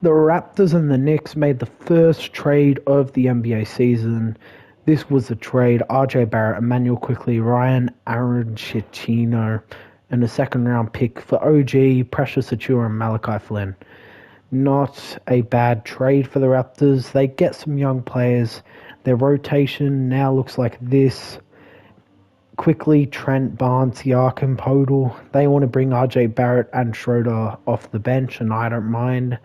The Raptors and the Knicks made the first trade of the NBA season. This was a trade: RJ Barrett, Emmanuel Quickly, Ryan Aaron Chicino, and a second round pick for OG, Precious Achiuwa, and Malachi Flynn. Not a bad trade for the Raptors. They get some young players. Their rotation now looks like this: Quickly, Trent, Barnes, Siakam, Podol. They want to bring RJ Barrett and Schroeder off the bench, and I don't mind.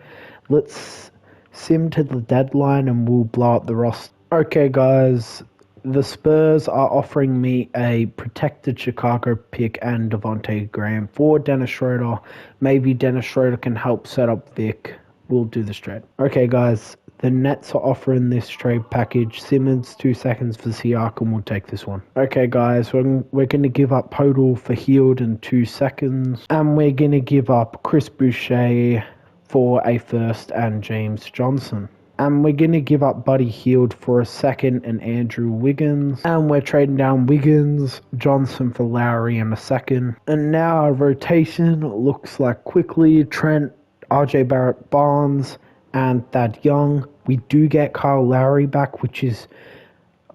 Let's sim to the deadline and we'll blow up the roster. Okay, guys, the Spurs are offering me a protected Chicago pick and Devontae Graham for Dennis Schroeder. Maybe Dennis Schroeder can help set up Vic. We'll do this trade. Okay, guys, the Nets are offering this trade package. Simmons, 2 seconds for Siakam. We'll take this one. Okay, guys, we're going to give up Podol for Hield in 2 seconds. And we're going to give up Chris Boucher for a first and James Johnson. And we're going to give up Buddy Hield for a second and Andrew Wiggins. And we're trading down Wiggins, Johnson for Lowry and a second. And now our rotation looks like Quickly, Trent, RJ Barrett, Barnes, and Thad Young. We do get Kyle Lowry back, which is,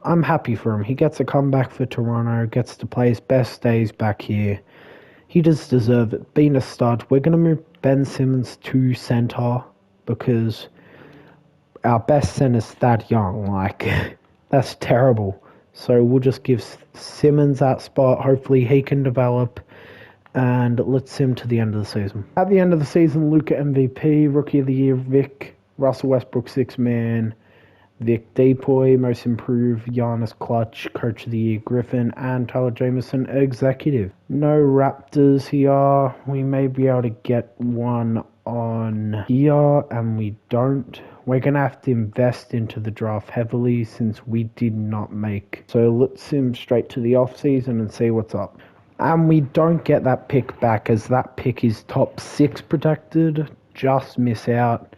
I'm happy for him. He gets a comeback for Toronto, gets to play his best days back here. He does deserve it, being a stud. We're going to move Ben Simmons to center because our best center's Thad Young. Like, that's terrible. So we'll just give Simmons that spot. Hopefully he can develop. And let's sim to the end of the season. At the end of the season, Luka MVP, Rookie of the Year Vic, Russell Westbrook 6-man, Vic Depoy, Most Improved, Giannis Clutch, Coach of the Year Griffin, and Tyler Jameson Executive. No Raptors here. We may be able to get one on here, and we don't. We're going to have to invest into the draft heavily since we did not make. So let's sim straight to the off season and see what's up. And we don't get that pick back as that pick is top 6 protected. Just miss out.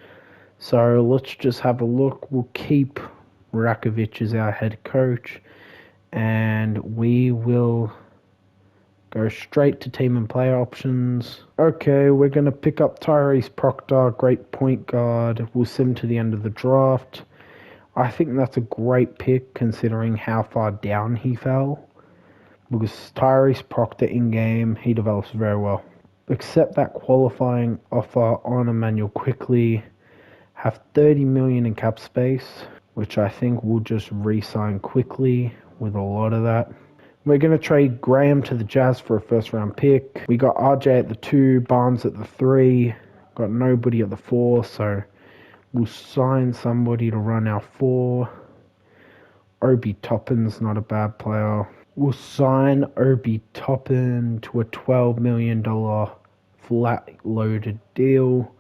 So let's just have a look. We'll keep Rakovic as our head coach. And we will go straight to team and player options. Okay, we're going to pick up Tyrese Proctor, great point guard. We'll sim to the end of the draft. I think that's a great pick considering how far down he fell. Because Tyrese Proctor in-game, he develops very well. Accept that qualifying offer on Emmanuel Quickly. Have $30 million in cap space, which I think we'll just re-sign quickly with a lot of that. We're going to trade Graham to the Jazz for a first-round pick. We got RJ at the 2, Barnes at the 3. Got nobody at the 4, so we'll sign somebody to run our 4. Obi Toppin's not a bad player. We'll sign Obi Toppin to a $12 million flat-loaded deal,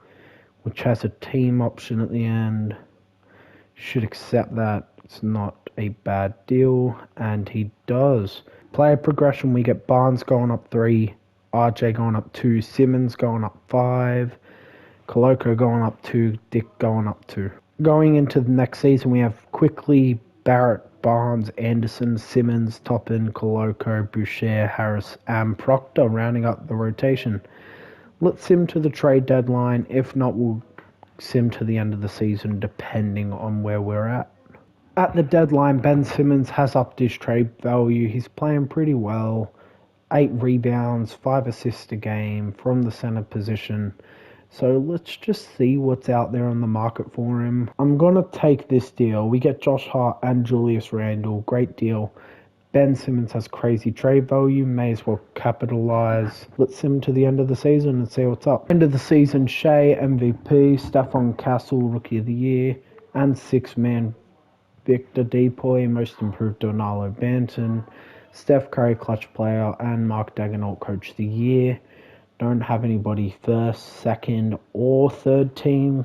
which has a team option at the end. Should accept that. It's not a bad deal, and he does. Player progression, we get Barnes going up 3, RJ going up 2, Simmons going up 5, Koloko going up 2, Dick going up 2. Going into the next season, we have Quickly, Barrett, Barnes, Anderson, Simmons, Toppin, Koloko, Boucher, Harris, and Proctor rounding up the rotation. Let's sim to the trade deadline. If not, we'll sim to the end of the season depending on where we're at. At the deadline, Ben Simmons has upped his trade value. He's playing pretty well. 8 rebounds, 5 assists a game from the center position. So let's just see what's out there on the market for him. I'm going to take this deal. We get Josh Hart and Julius Randle. Great deal. Ben Simmons has crazy trade value. May as well capitalize. Let's sim to the end of the season and see what's up. End of the season, Shea, MVP, Stephon Castle, Rookie of the Year, and 6-man Victor Depoy, Most Improved Donalo Banton, Steph Curry, Clutch Player, and Mark Daigneault, Coach of the Year. Don't have anybody first, second, or third team.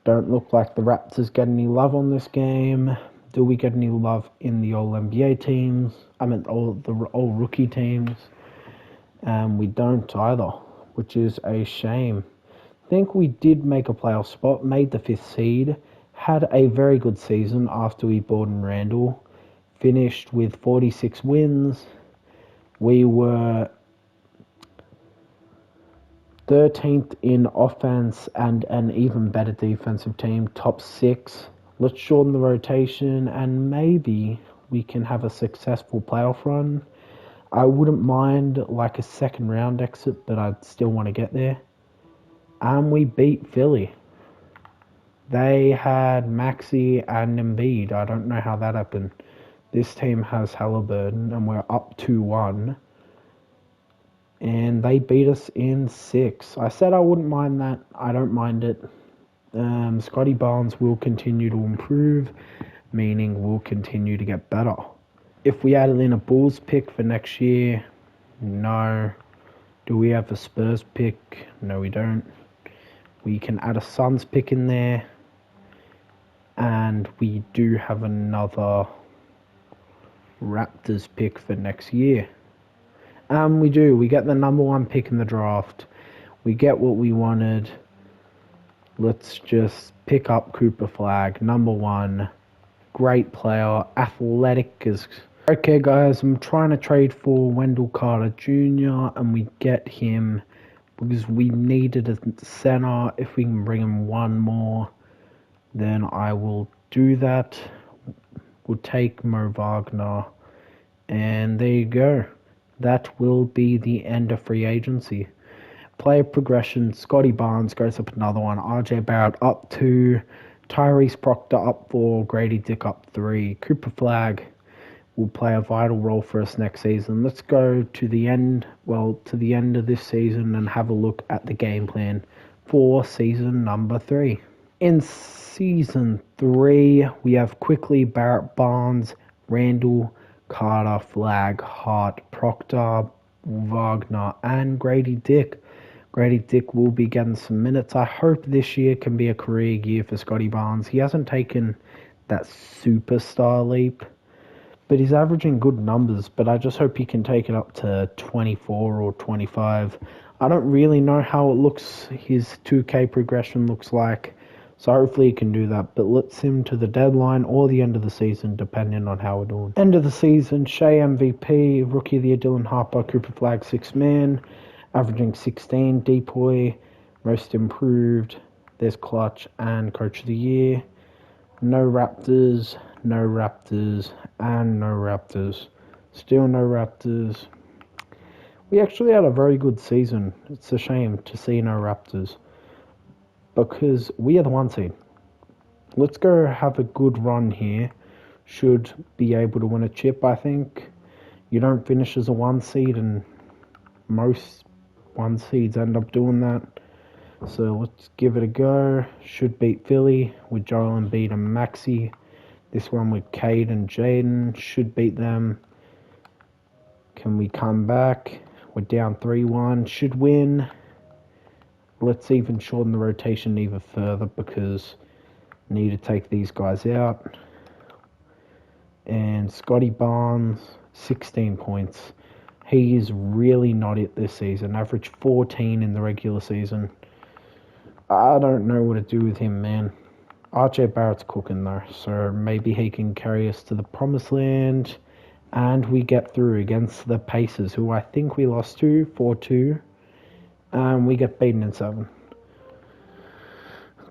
Don't look like the Raptors get any love on this game. Do we get any love in the All-NBA teams? I mean, all rookie teams. And we don't either, which is a shame. I think we did make a playoff spot, made the 5th seed, had a very good season after we brought in Randall. Finished with 46 wins. We were 13th in offense and an even better defensive team, top 6. Let's shorten the rotation and maybe we can have a successful playoff run. I wouldn't mind like a second round exit, but I'd still want to get there. And we beat Philly. They had Maxey and Embiid. I don't know how that happened. This team has Halliburton and we're up 2-1. And they beat us in 6. I said I wouldn't mind that. I don't mind it. Scottie Barnes will continue to improve, meaning we'll continue to get better. If we added in a Bulls pick for next year, no. Do we have a Spurs pick? No, we don't. We can add a Suns pick in there. And we do have another Raptors pick for next year. We do. We get the number 1 pick in the draft. We get what we wanted. Let's just pick up Cooper Flag, number 1. Great player, athletic as... Okay, guys, I'm trying to trade for Wendell Carter Jr. and we get him because we needed a center. If we can bring him one more, then I will do that. We'll take Mo Wagner. And there you go. That will be the end of free agency. Player progression, Scottie Barnes goes up another 1. RJ Barrett up 2. Tyrese Proctor up 4. Grady Dick up 3. Cooper Flag will play a vital role for us next season. Let's go to the end, to the end of this season and have a look at the game plan for season number 3. In season 3, we have quickly Barrett, Barnes, Randall, Carter, Flag, Hart, Proctor, Wagner, and Grady Dick. Grady Dick will be getting some minutes. I hope this year can be a career year for Scottie Barnes. He hasn't taken that superstar leap, but he's averaging good numbers. But I just hope he can take it up to 24 or 25. I don't really know how it looks, his 2K progression looks like. So hopefully he can do that. But let's him to the deadline or the end of the season, depending on how we're doing. End of the season, Shea MVP, Rookie of the Year, Dylan Harper, Cooper Flag, 6th man, averaging 16, Depoy, Most Improved, there's Clutch, and Coach of the Year. No Raptors, and no Raptors. Still no Raptors. We actually had a very good season. It's a shame to see no Raptors, because we are the 1 seed. Let's go have a good run here. Should be able to win a chip, I think. You don't finish as a 1 seed, and most 1 seeds end up doing that. So let's give it a go. Should beat Philly with Joel Embiid and Maxey. This one with Cade and Jaden. Should beat them. Can we come back? We're down 3-1. Should win. Let's even shorten the rotation even further because I need to take these guys out. And Scottie Barnes, 16 points. He is really not it this season. Averaged 14 in the regular season. I don't know what to do with him, man. RJ Barrett's cooking though, so maybe he can carry us to the promised land. And we get through against the Pacers, who I think we lost to 4-2. We get beaten in 7.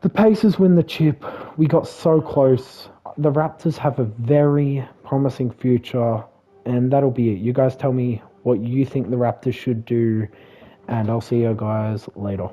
The Pacers win the chip. We got so close. The Raptors have a very promising future, and that'll be it. You guys tell me what you think the Raptors should do, and I'll see you guys later.